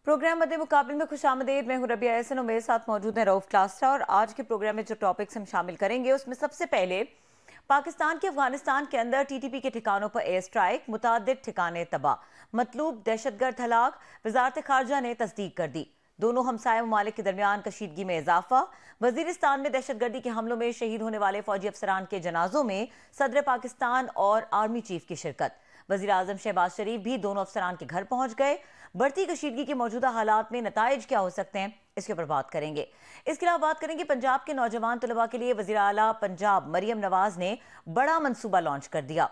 Programme मध्य मुकाबले में खुशामदीद। मैं हूं रबिया एहसन और मेरे साथ मौजूद हैं रऊफ क्लास्टा। और आज के प्रोग्राम में जो टॉपिक्स हम शामिल करेंगे उसमें सबसे पहले पाकिस्तान के अफगानिस्तान के अंदर टीटीपी के ठिकानों पर एयर स्ट्राइक, मुतादिद ठिकाने तबाह, मतलूब दहशतगर्द हलाक, वजारत खारजा ने तस्दीक कर दी। दोनों हमसाय ममालिक के दरमियान कशीदगी में इजाफा। वजीरिस्तान में दहशतगर्दी के हमलों में शहीद होने वाले फौजी अफसरान के जनाजों में सदर पाकिस्तान और आर्मी चीफ की शिरकत। वजीर आजम शहबाज शरीफ भी दोनों अफसरान के घर पहुंच गए। बढ़ती कशीदगी के मौजूदा हालात में नताइज क्या हो सकते हैं, इसके ऊपर बात करेंगे। इसके अलावा बात करेंगे पंजाब के नौजवान तलबा के लिए वजीर आला पंजाब मरियम नवाज ने बड़ा मंसूबा लॉन्च कर दिया।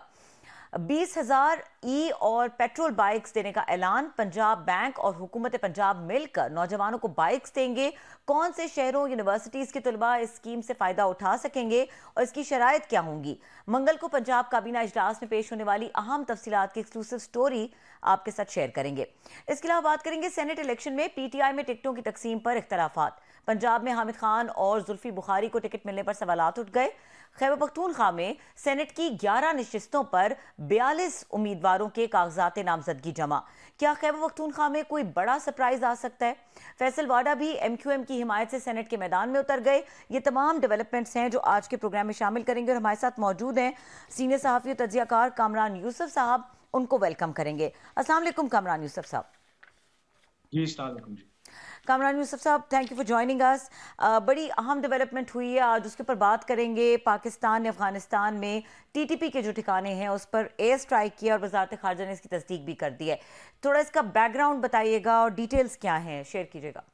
20,000 ई और पेट्रोल बाइक्स देने का ऐलान। पंजाब बैंक और हुकूमत पंजाब मिलकर नौजवानों को बाइक्स देंगे। कौन से शहरों यूनिवर्सिटीज के तलबा इस स्कीम से फायदा उठा सकेंगे और इसकी शराइत क्या होंगी। मंगल को पंजाब काबीना इजलास में पेश होने वाली अहम तफसीलात की एक्सक्लूसिव स्टोरी आपके साथ शेयर करेंगे। इसके अलावा बात करेंगे सेनेट इलेक्शन में पीटीआई में टिकटों की तकसीम पर इख्तलाफात। पंजाब में हामिद खान और जुल्फी बुखारी को टिकट मिलने पर सवालात उठ गए। खैबर पख्तूनख्वा में सेनेट की 11 नशिस्तों पर 42 उम्मीदवारों के कागजात नामजदगी जमा। क्या खैबर पख्तूनख्वा में कोई बड़ा सरप्राइज आ सकता है? फैसल वाडा भी एमक्यूएम की हिमायत से सेनेट के मैदान में उतर गए। ये तमाम डेवलपमेंट्स हैं जो आज के प्रोग्राम में शामिल करेंगे। और हमारे साथ मौजूद हैं सीनियर सहाफ़ी और तज्ज़ियाकार कामरान यूसुफ साहब। उनको वेलकम करेंगे। अस्सलाम वालेकुम कामरान यूसुफ साहब। जी, अस्सलाम वालेकुम जी। कामरान यूसुफ साहब, thank you for joining us. बड़ी अहम डेवलपमेंट हुई है आज, उसके ऊपर बात करेंगे। पाकिस्तान ने अफगानिस्तान में टीटीपी के जो ठिकाने हैं उस पर एयर स्ट्राइक किया और वजारत खारजा ने इसकी तस्दीक भी कर दी है। थोड़ा इसका बैकग्राउंड बताइएगा और डिटेल्स क्या हैं, शेयर कीजिएगा।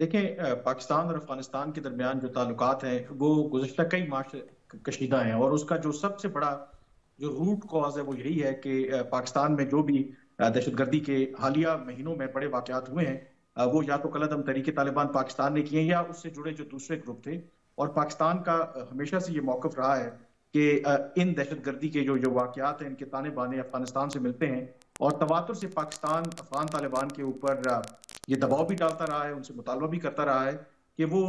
देखें, पाकिस्तान और अफगानिस्तान के दरमियान जो ताल्लुकात हैं वो गुज़श्ता कई माह से कशीदा हैं, और उसका जो सबसे बड़ा जो रूट कॉज है वो यही है कि पाकिस्तान में जो भी दहशतगर्दी के हालिया महीनों में बड़े वाक़यात हुए हैं, वो या तो कलअदम तहरीक तालिबान पाकिस्तान ने किए हैं या उससे जुड़े जो दूसरे ग्रुप थे। और पाकिस्तान का हमेशा से ये मौक़िफ़ रहा है कि इन दहशतगर्दी के जो जो वाक़यात हैं, इनके ताने बाने अफगानिस्तान से मिलते हैं, और तवातुर से पाकिस्तान अफगान तालिबान के ऊपर ये दबाव भी डालता रहा है, उनसे मुतालबा भी करता रहा है कि वो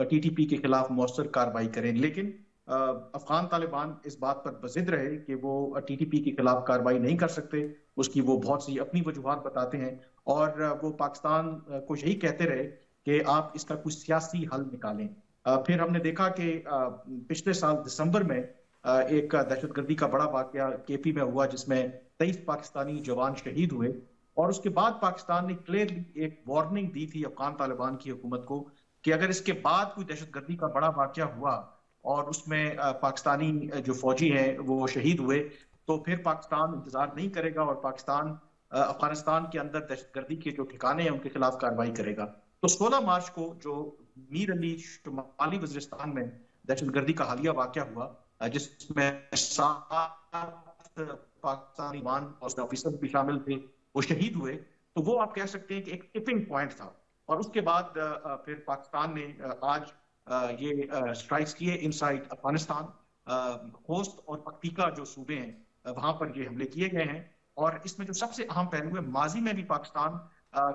टीटीपी के खिलाफ मौसर कार्रवाई करें। लेकिन अफगान तालिबान इस बात पर बज़िद रहे कि वो टीटीपी के खिलाफ कार्रवाई नहीं कर सकते। उसकी वो बहुत सी अपनी वजूहात बताते हैं, और वो पाकिस्तान को यही कहते रहे कि आप इसका कुछ सियासी हल निकालें। फिर हमने देखा कि पिछले साल दिसंबर में एक दहशतगर्दी का बड़ा वाकया केपी में हुआ, जिसमें 23 पाकिस्तानी जवान शहीद हुए। और उसके बाद पाकिस्तान ने क्लियरली एक वार्निंग दी थी अफगान तालिबान की हुकूमत को कि अगर इसके बाद कोई दहशतगर्दी का बड़ा वाकया हुआ और उसमें पाकिस्तानी जो फौजी हैं वो शहीद हुए, तो फिर पाकिस्तान इंतजार नहीं करेगा और पाकिस्तान अफगानिस्तान के अंदर दहशतगर्दी के जो ठिकाने हैं उनके खिलाफ कार्रवाई करेगा। तो 16 मार्च को जो मीर अली शुमाली वजीरिस्तान में दहशतगर्दी का हालिया वाकया हुआ, जिसमें 7 पाकिस्तानी मान और ऑफिसर भी शामिल थे, वो शहीद हुए। तो वो आप कह सकते हैं कि एक टिपिंग पॉइंट था। और उसके बाद फिर पाकिस्तान ने आज ये स्ट्राइक्स किए इनसाइड अफगानिस्तान। होस्ट और पक्तिका जो सूबे हैं वहां पर ये हमले किए गए हैं। और इसमें जो सबसे अहम पहलू है, माजी में भी पाकिस्तान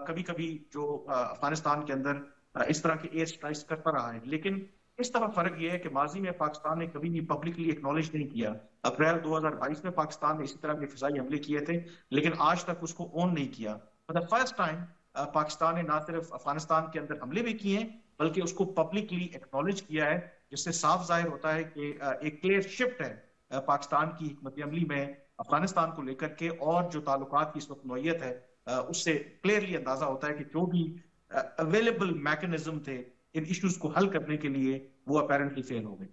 कभी कभी जो अफगानिस्तान के अंदर इस तरह के एयर स्ट्राइक्स करता रहा है, लेकिन इस तरह फर्क यह है कि माजी में पाकिस्तान ने कभी भी पब्लिकली एक्नॉलेज नहीं किया। अप्रैल 2022 में पाकिस्तान ने इसी तरह के फिजाई हमले किए थे, लेकिन आज तक उसको ऑन नहीं किया। For the first time Pakistan ने ना सिर्फ अफगानिस्तान के अंदर हमले भी किए बल्कि उसको पब्लिकली एक्नॉलेज किया है, जिससे साफ जाहिर होता है कि एक क्लियर शिफ्ट है पाकिस्तान की हिकमत अमली में अफगानिस्तान को लेकर के। और जो ताल्लुकात की इस वक्त नौयत है उससे क्लियरली अंदाजा होता है कि जो भी अवेलेबल मैकेनिज्म थे इन इश्यूज को हल करने के लिए, वो अपेरेंटली फेल हो गए।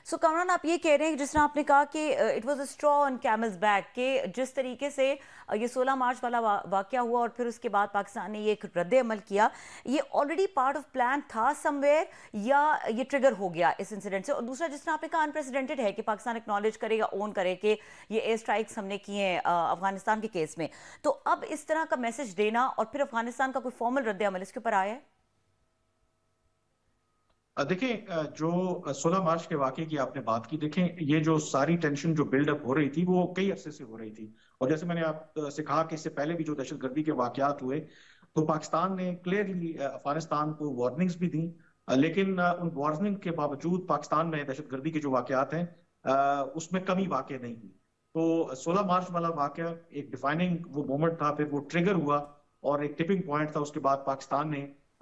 सो कामरान, आप ये कह रहे हैं जिस तरह आपने कहा कि it was a straw on camel's back, के जिस तरीके से ये 16 मार्च वाला वाकया हुआ और फिर उसके बाद पाकिस्तान ने ये एक रद्द अमल किया, ये ऑलरेडी पार्ट ऑफ प्लान था समवेयर, या ये ट्रिगर हो गया इस इंसिडेंट से? और दूसरा, जिस तरह आपने कहा अनप्रेसिडेंटेड है कि पाकिस्तान एक्नॉलेज करेगा, ओन करे कि ये एयर स्ट्राइक्स हमने किए हैं अफगानिस्तान के केस में, तो अब इस तरह का मैसेज देना और फिर अफगानिस्तान का कोई फॉर्मल रद्द अमल इसके ऊपर आया है? देखें, जो 16 मार्च के वाकये की आपने बात की, देखें ये जो सारी टेंशन जो बिल्डअप हो रही थी वो कई अरसे से हो रही थी। और जैसे मैंने आपसे कहा कि इससे पहले भी जो दहशतगर्दी के वाकयात हुए, तो पाकिस्तान ने क्लियरली अफगानिस्तान को वार्निंग्स भी दी, लेकिन उन वार्निंग के बावजूद पाकिस्तान में दहशतगर्दी के जो वाकयात हैं उसमें कमी वाकई नहीं हुई। तो 16 मार्च वाला वाकया एक डिफाइनिंग वो मोमेंट था, फिर वो ट्रिगर हुआ और एक टिपिंग पॉइंट था। उसके बाद पाकिस्तान ने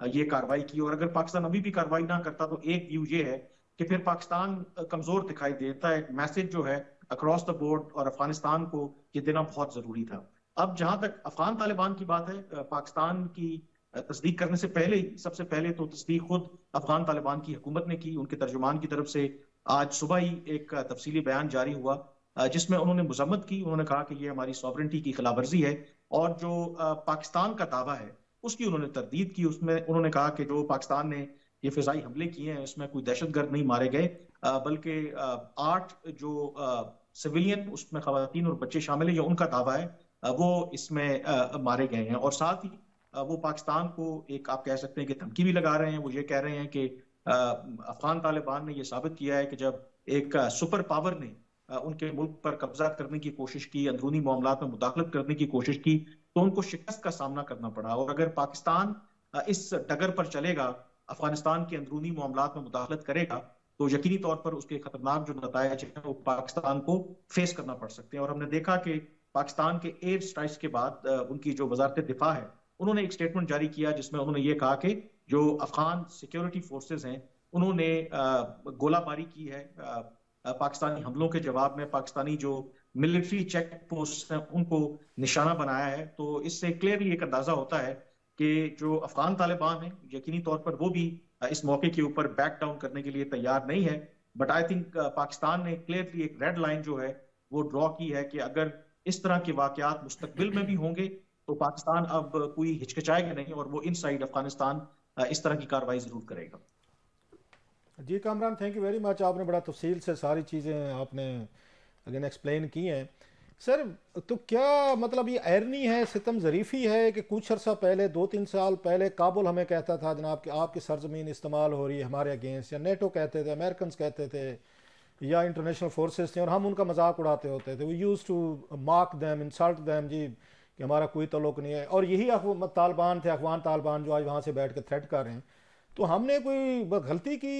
ये कार्रवाई की, और अगर पाकिस्तान अभी भी कार्रवाई ना करता तो एक व्यू ये है कि फिर पाकिस्तान कमजोर दिखाई देता है। मैसेज जो है अक्रॉस द बोर्ड और अफगानिस्तान को ये देना बहुत जरूरी था। अब जहां तक अफगान तालिबान की बात है, पाकिस्तान की तस्दीक करने से पहले ही, सबसे पहले तो तस्दीक खुद अफगान तालिबान की हुकूमत ने की। उनके तर्जुमान की तरफ से आज सुबह ही एक तफसीली बयान जारी हुआ, जिसमें उन्होंने मजम्मत की। उन्होंने कहा कि ये हमारी सॉवरेंटी की खिलाफवर्जी है, और जो पाकिस्तान का दावा है उसकी उन्होंने तरदीद की। उसमें उन्होंने कहा कि जो पाकिस्तान ने ये फिजाई हमले किए हैं इसमें कोई दहशतगर्द नहीं मारे गए, बल्कि 8 जो सिविलियन, उसमें खवातीन और बच्चे शामिल है, ये उनका दावा है, वो इसमें मारे गए हैं। और साथ ही वो पाकिस्तान को एक, आप कह सकते हैं कि धमकी भी लगा रहे हैं। वो ये कह रहे हैं कि अफगान तालिबान ने ये साबित किया है कि जब एक सुपर पावर ने उनके मुल्क पर कब्जा करने की कोशिश की, अंदरूनी मामलात में मुदाखलत करने की कोशिश की, तो उनको शिकस्त का सामना करना पड़ा। और अगर पाकिस्तान इस डगर पर चलेगा, अफगानिस्तान के अंदरूनी मामलात में मुदाखलत करेगा, तो यकीनी तौर पर उसके खतरनाक जो नतायज हैं वो पाकिस्तान को फेस करना पड़ सकते हैं। और हमने देखा कि पाकिस्तान के एयर स्ट्राइक्स के बाद उनकी जो वजारत दिफा है, उन्होंने एक स्टेटमेंट जारी किया जिसमें उन्होंने ये कहा कि जो अफगान सिक्योरिटी फोर्सेस हैं उन्होंने गोलाबारी की है पाकिस्तानी हमलों के जवाब में। पाकिस्तानी जो मिलिट्री चेक पोस्ट हैं उनको निशाना बनाया है। तो इससे क्लियरली एक अंदाजा होता है कि जो अफगान तालिबान है, यकीनी तौर पर वो भी इस मौके के ऊपर बैक डाउन करने के लिए तैयार नहीं है। बट आई थिंक पाकिस्तान ने क्लियरली एक रेड लाइन जो है वो ड्रॉ की है कि अगर इस तरह के वाकयात मुस्तकबिल में भी होंगे तो पाकिस्तान अब कोई हिचकिचाएगा नहीं, और वो इनसाइड अफगानिस्तान इस तरह की कार्रवाई जरूर करेगा। जी Kamran, thank you very much. आपने बड़ा तफसील से सारी चीज़ें आपने अगेन एक्सप्लेन की हैं। सर, तो क्या मतलब ये एरनी है, सितम ज़रीफ़ी है कि कुछ अर्सा पहले, 2-3 साल पहले काबुल हमें कहता था जनाब कि आपकी सरजमीन इस्तेमाल हो रही है हमारे अगेंस्ट, या नेटो कहते थे, अमेरिकन कहते थे, या इंटरनेशनल फोर्सेस थे, और हम उनका मजाक उड़ाते होते थे। We use to mock them, insult them, जी कि हमारा कोई ताल्लुक नहीं है। और यही तालिबान थे, अफगान तालिबान, जो आज वहाँ से बैठ कर थ्रेट कर रहे हैं। तो हमने कोई गलती की?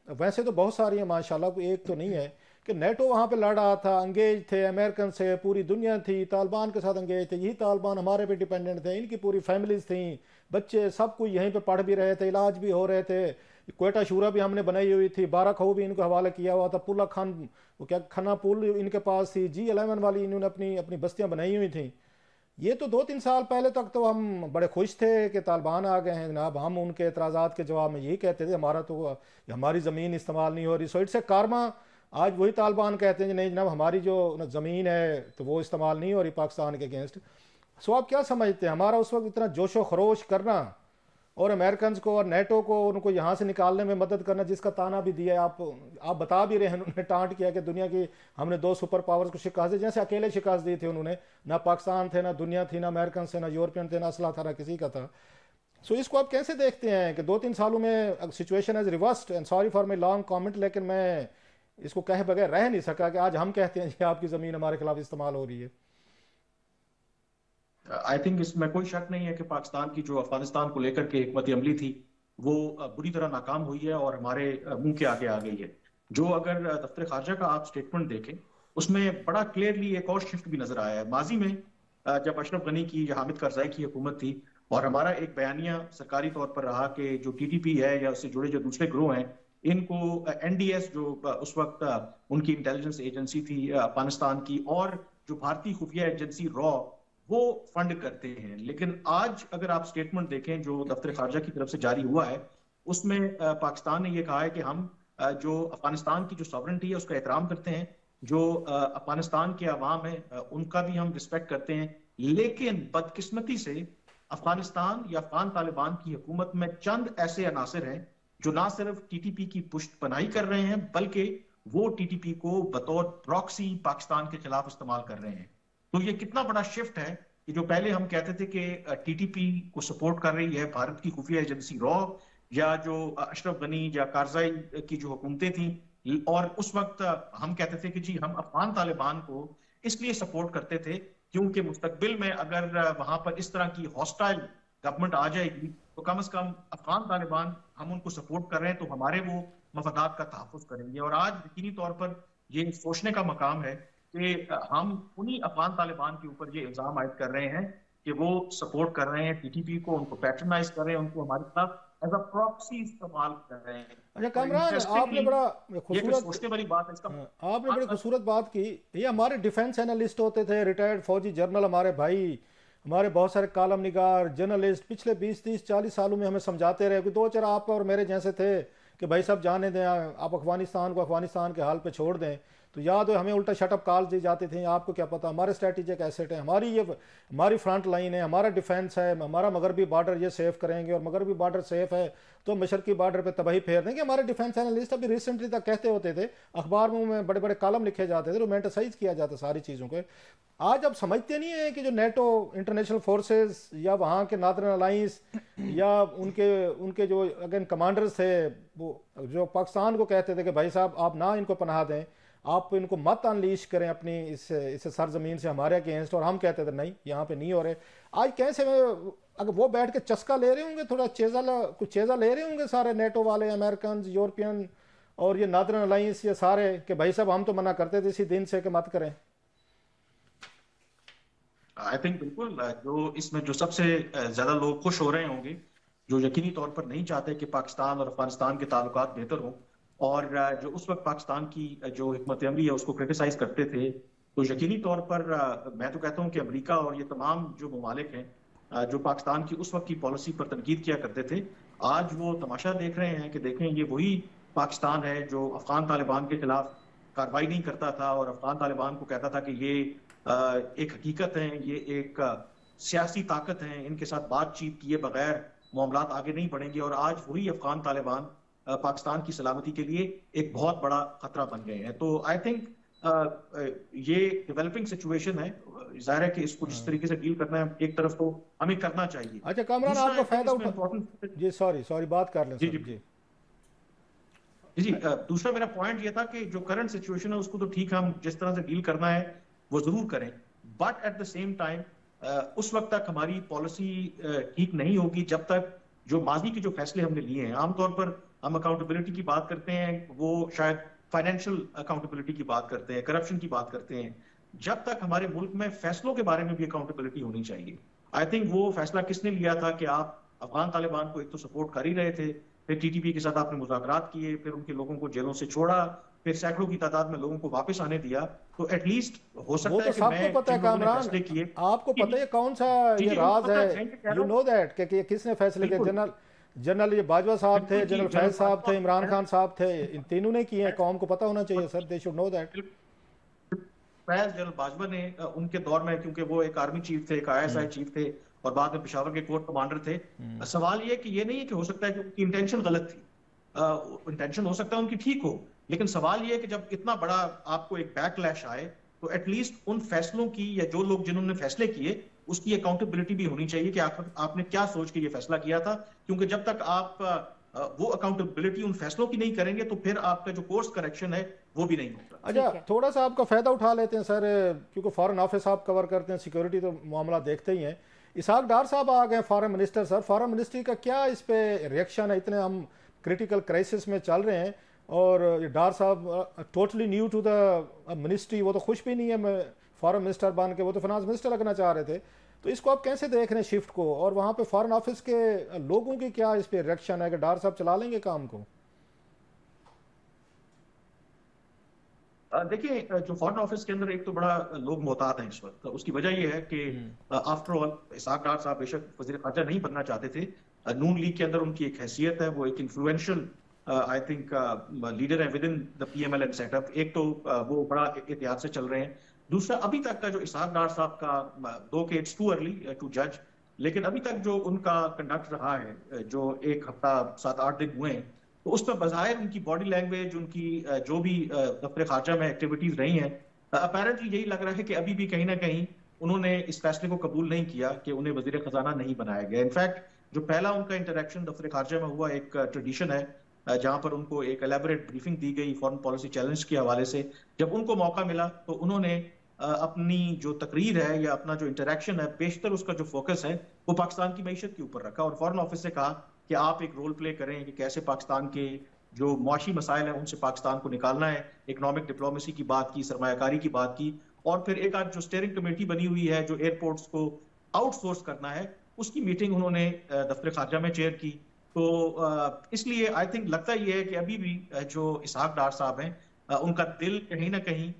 वैसे तो बहुत सारी हैं माशाल्लाह, कोई एक तो नहीं है कि नेटो वहाँ पे लड़ रहा था, अंगेज थे अमेरिकन से, पूरी दुनिया थी तालिबान के साथ अंगेज थे। यही तालिबान हमारे पे डिपेंडेंट थे, इनकी पूरी फैमिलीज थी, बच्चे सब कोई यहीं पे पढ़ भी रहे थे, इलाज भी हो रहे थे। कोयटा शूरा भी हमने बनाई हुई थी, 12 खऊ भी इनको हवाला किया हुआ था, पुल्ला खान, वो क्या खन्ना पुल इनके पास थी, G11 वाली इन्होंने अपनी अपनी बस्तियाँ बनाई हुई थी। ये तो 2-3 साल पहले तक तो हम बड़े खुश थे कि तालिबान आ गए हैं जनाब। हम उनके एतराज़ात के जवाब में यही कहते थे हमारा तो हमारी ज़मीन इस्तेमाल नहीं हो रही, सो इट्स ए कारमा। आज वही तालिबान कहते हैं नहीं जनाब हमारी जो ज़मीन है तो वो इस्तेमाल नहीं हो रही पाकिस्तान के अगेंस्ट। सो आप क्या समझते हैं हमारा उस वक्त इतना जोशो खरोश करना, और अमेरिकन को और नेटो को उनको यहाँ से निकालने में मदद करना, जिसका ताना भी दिया है, आप बता भी रहे हैं, उन्होंने टांट किया कि दुनिया की हमने 2 सुपर पावर्स को शिकस्त दी, जैसे अकेले शिकस्त दी थी उन्होंने। ना पाकिस्तान थे, ना दुनिया थी, ना अमेरिकन थे, ना यूरोपियन थे, ना असला था, ना किसी का था। सो इसको आप कैसे देखते हैं कि 2-3 सालों में situation as reversed? And sorry for my long comment, लेकिन मैं इसको कहे बगैर रह नहीं सका कि आज हम कहते हैं कि आपकी ज़मीन हमारे खिलाफ इस्तेमाल हो रही है। आई थिंक इसमें कोई शक नहीं है कि पाकिस्तान की जो अफगानिस्तान को लेकर के हिकमत अमली थी वो बुरी तरह नाकाम हुई है और हमारे मुंह के आगे आ गई है। जो अगर दफ्तर खारजा का आप स्टेटमेंट देखें उसमें बड़ा क्लियरली एक और शिफ्ट भी नजर आया है। माजी में जब अशरफ गनी की या हामिद करजाई की हुकूमत थी और हमारा एक बयानिया सरकारी तौर पर रहा कि जो टीटीपी है या उससे जुड़े जो दूसरे ग्रोह हैं इनको एनडीएस जो उस वक्त उनकी इंटेलिजेंस एजेंसी थी अफगानिस्तान की, और जो भारतीय खुफिया एजेंसी रॉ, वो फंड करते हैं। लेकिन आज अगर आप स्टेटमेंट देखें जो दफ्तर खारजा की तरफ से जारी हुआ है उसमें पाकिस्तान ने यह कहा है कि हम जो अफगानिस्तान की जो सॉवरेंटी है उसका एहतराम करते हैं, जो अफगानिस्तान के अवाम है उनका भी हम रिस्पेक्ट करते हैं, लेकिन बदकिस्मती से अफगानिस्तान या अफगान तालिबान की हुकूमत में चंद ऐसे अनासिर हैं जो ना सिर्फ टीटीपी की पुष्ट पनाही कर रहे हैं बल्कि वो टीटीपी को बतौर प्रॉक्सी पाकिस्तान के खिलाफ इस्तेमाल कर रहे हैं। तो ये कितना बड़ा शिफ्ट है कि जो पहले हम कहते थे कि टीटीपी को सपोर्ट कर रही है भारत की खुफिया एजेंसी रॉ या जो अशरफ गनी या कारजाई की जो हुकूमतें थी, और उस वक्त हम कहते थे कि जी हम अफगान तालिबान को इसलिए सपोर्ट करते थे क्योंकि मुस्तकबिल में अगर वहां पर इस तरह की हॉस्टाइल गवर्नमेंट आ जाएगी तो कम से कम अफगान तालिबान हम उनको सपोर्ट कर रहे हैं तो हमारे वो मफादात का तहफ़्फ़ुज़ करेंगे। और आज यकीनी तौर पर ये सोचने का मकाम है कि हम उन्हीं अफगान तालिबान के ऊपर ये इल्जाम आयद कर रहे हैं कि वो सपोर्ट कर रहे हैं टीटीपी को, उनको पैट्रनाइज कर रहे हैं, उनको हमारे खिलाफ एज अ प्रॉक्सी इस्तेमाल कर रहे हैं। अच्छा और कामरान, आपने इंटरेस्टिंगली बड़ा ये फिर खूबसूरत सोचने वाली बात है इसका। आपने बड़ी खूबसूरत बात की। ये हमारे डिफेंस एनालिस्ट होते थे, रिटायर्ड फौजी जर्नल हमारे भाई, हमारे बहुत सारे कालम निगार जर्नलिस्ट पिछले 20-30-40 सालों में हमें समझाते रहे कि दो चार आप और मेरे जैसे थे कि भाई साहब जाने दें, आप अफगानिस्तान को अफगानिस्तान के हाल पे छोड़ दें। तो याद हो हमें उल्टा शटअप कॉल दी जाती थी, आपको क्या पता, हमारे स्ट्रेटेजिक एसेट है, हमारी फ्रंट लाइन है, हमारा डिफेंस है, हमारा मगरबी बॉर्डर ये सेफ करेंगे और मगरबी बॉर्डर सेफ है तो मशरकी बॉर्डर पे तबाही फेर देंगे। हमारे डिफेंस एनालिस्ट अभी रिसेंटली तक कहते होते थे, अखबारों में बड़े बड़े कॉलम लिखे जाते थे, रोमांटिसाइज किया जाता सारी चीज़ों को। आज अब समझते नहीं है कि जो नेटो इंटरनेशनल फोर्सेस या वहाँ के नॉर्दर्न अलाइंस या उनके उनके जो अगेन कमांडर्स थे, वो जो पाकिस्तान को कहते थे कि भाई साहब आप ना इनको पनाह दें, आप इनको मत अनलीश करें अपनी इस सरजमीन से हमारे अगेंस्ट, और हम कहते थे नहीं यहाँ पे नहीं हो रहे। आज कैसे अगर वो बैठ के चस्का ले रहे होंगे, थोड़ा कुछ चेज़ा ले रहे होंगे सारे नेटो वाले, अमेरिकन, यूरोपियन और ये नॉर्दर्न अलाइंस, ये सारे कि भाई साहब हम तो मना करते थे इसी दिन से कि मत करें। आई थिंक बिल्कुल जो इसमें जो सबसे ज्यादा लोग खुश हो रहे होंगे, जो यकीनी तौर पर नहीं चाहते कि पाकिस्तान और अफगानिस्तान के ताल्लुकात बेहतर हों, और जो उस वक्त पाकिस्तान की जो हिकमत अमली है उसको क्रिटिसाइज करते थे, तो यकीनी तौर पर मैं तो कहता हूं कि अमेरिका और ये तमाम जो ममालिक हैं जो पाकिस्तान की उस वक्त की पॉलिसी पर तनकीद किया करते थे, आज वो तमाशा देख रहे हैं कि देखें ये वही पाकिस्तान है जो अफगान तालिबान के खिलाफ कार्रवाई नहीं करता था और अफगान तालिबान को कहता था कि ये एक हकीकत है, ये एक सियासी ताकत है, इनके साथ बातचीत किए बगैर मामलात आगे नहीं बढ़ेंगे। और आज वही अफगान तालिबान पाकिस्तान की सलामती के लिए एक बहुत बड़ा खतरा बन गए हैं। तो आई थिंक ये डेवलपिंग सिचुएशन है, जाहिर है कि इसको जिस तरीके से डील करना है एक तरफ तो हमें करना चाहिए। अच्छा कामरान, आपका फायदा उठा जी, सॉरी बात कर लें। जी दूसरा मेरा पॉइंट ये था कि जो करंट सिचुएशन है उसको तो ठीक हम जिस तरह से डील करना है वो जरूर करें, but at the same time उस वक्त तक हमारी पॉलिसी ठीक नहीं होगी जब तक जो माजी के जो फैसले हमने लिए हैं, आमतौर पर हम अकाउंटेबिलिटी की बात करते हैं, वो शायद फाइनेंशियल अकाउंटेबिलिटी की बात करते हैं, करप्शन की बात करते हैं, जब तक हमारे मुल्क में फैसलों के बारे में भी अकाउंटेबिलिटी होनी चाहिए। आई थिंक वो फैसला किसने लिया था कि आप अफगान तालिबान को एक तो सपोर्ट कर ही रहे थे, फिर टीटीपी के साथ आपने मुज़ाकरात किए, फिर उनके लोगों को जेलों से छोड़ा, फिर सैकड़ों की तादाद में लोगों को वापस आने दिया, तो एटलीस्ट हो सकता है कि मैं पता है कामरान, आपको पता है कौन सा ये राज है, यू नो दैट कि किसने फैसले किए? जनरल ये बाजवा साहब थे, जनरल फैज साहब थे, इमरान खान साहब थे, इन तीनों ने किए हैं। कौम को पता होना चाहिए sir, they should know that. Faiz general Bajwa ने उनके दौर में, क्योंकि वो एक आर्मी चीफ थे, एक आईएसआई चीफ थे और बाद में पेशावर के कोर्ट कमांडर थे। सवाल ये कि ये नहीं है कि हो सकता है कि उनकी इंटेंशन गलत थी, इंटेंशन हो सकता है उनकी ठीक हो, लेकिन सवाल ये है कि जब इतना बड़ा आपको एक बैकलैश आए तो एटलीस्ट उन फैसलों की या जो लोग जिन्होंने फैसले किए उसकी अकाउंटेबिलिटी भी होनी चाहिए कि आपने क्या सोच के ये फैसला किया था, क्योंकि जब तक आप वो अकाउंटेबिलिटी उन फैसलों की नहीं करेंगे तो फिर आपका जो कोर्स करेक्शन है वो भी नहीं होगा। अच्छा थोड़ा सा आपका फायदा उठा लेते हैं सर, क्योंकि फॉरेन ऑफिस आप कवर करते हैं, सिक्योरिटी तो मामला देखते ही हैं। इसहाक डार साहब आ गए foreign minister. Sir foreign ministry का क्या इस पे रिएक्शन है? इतने हम क्रिटिकल क्राइसिस में चल रहे हैं और डार साहब totally new to the ministry, वो तो खुश भी नहीं है फॉरेन मिनिस्टर बन के, वो तो फाइनेंस मिनिस्टर लगना चाह रहे थे। तो इसको आप कैसे देख रहे हैं शिफ्ट को, और वहाँ पे फॉरेन ऑफिस के लोगों की क्या इस पे रिएक्शन है कि डार साहब चला लेंगे काम को? देखिए जो फॉरेन ऑफिस के अंदर एक तो बड़ा लोग मोहतात हैं इस वक्त, तो उसकी वजह यह है कि आफ्टर ऑल इसहाक डार साहब बेशक वज़ीर ख़ारजा नहीं बनना चाहते थे, नून लीग के अंदर उनकी एक हैसियत है, वो एक इन्फ्लुएंशियल आई थिंक लीडर है with in the PML setup. एक तो वो बड़ा एहतियात से चल रहे हैं, दूसरा अभी तक का जो इसहाक डार साहब का, दो के इट्स टू अर्ली टू जज, लेकिन अभी तक जो उनका कंडक्ट रहा है, जो एक हफ्ता 7-8 दिन हुए हैं, तो उसमें बज़ाहिर उनकी बॉडी लैंग्वेज, उनकी जो भी दफ्तर खारजा में एक्टिविटीज रही हैं, अपेरेंटली यही लग रहा है कि अभी भी कहीं ना कहीं उन्होंने इस फैसले को कबूल नहीं किया कि उन्हें वजीर खजाना नहीं बनाया गया। इनफैक्ट जो पहला उनका इंटरेक्शन दफ्तर खारजा में हुआ, एक ट्रेडिशन है जहां पर उनको एक एलैबोरेट ब्रीफिंग दी गई फॉरेन पॉलिसी चैलेंज के हवाले से, जब उनको मौका मिला तो उन्होंने अपनी जो तकरीर है या अपना जो इंटरेक्शन है, बेशतर उसका जो फोकस है वो पाकिस्तान की मईशत के ऊपर रखा और फॉरेन ऑफिस से कहा कि आप एक रोल प्ले करें कि कैसे पाकिस्तान के जो मुआशी मसाइल हैं उनसे पाकिस्तान को निकालना है, इकोनॉमिक डिप्लोमेसी की बात की, सरमायाकारी की बात की, और फिर एक आज जो स्टीयरिंग कमेटी बनी हुई है जो एयरपोर्ट्स को आउटसोर्स करना है, उसकी मीटिंग उन्होंने दफ्तर खारजा में चेयर की। तो इसलिए आई थिंक लगता ही है कि अभी भी जो इसहाक डार साहब हैं उनका दिल कहीं ना कहीं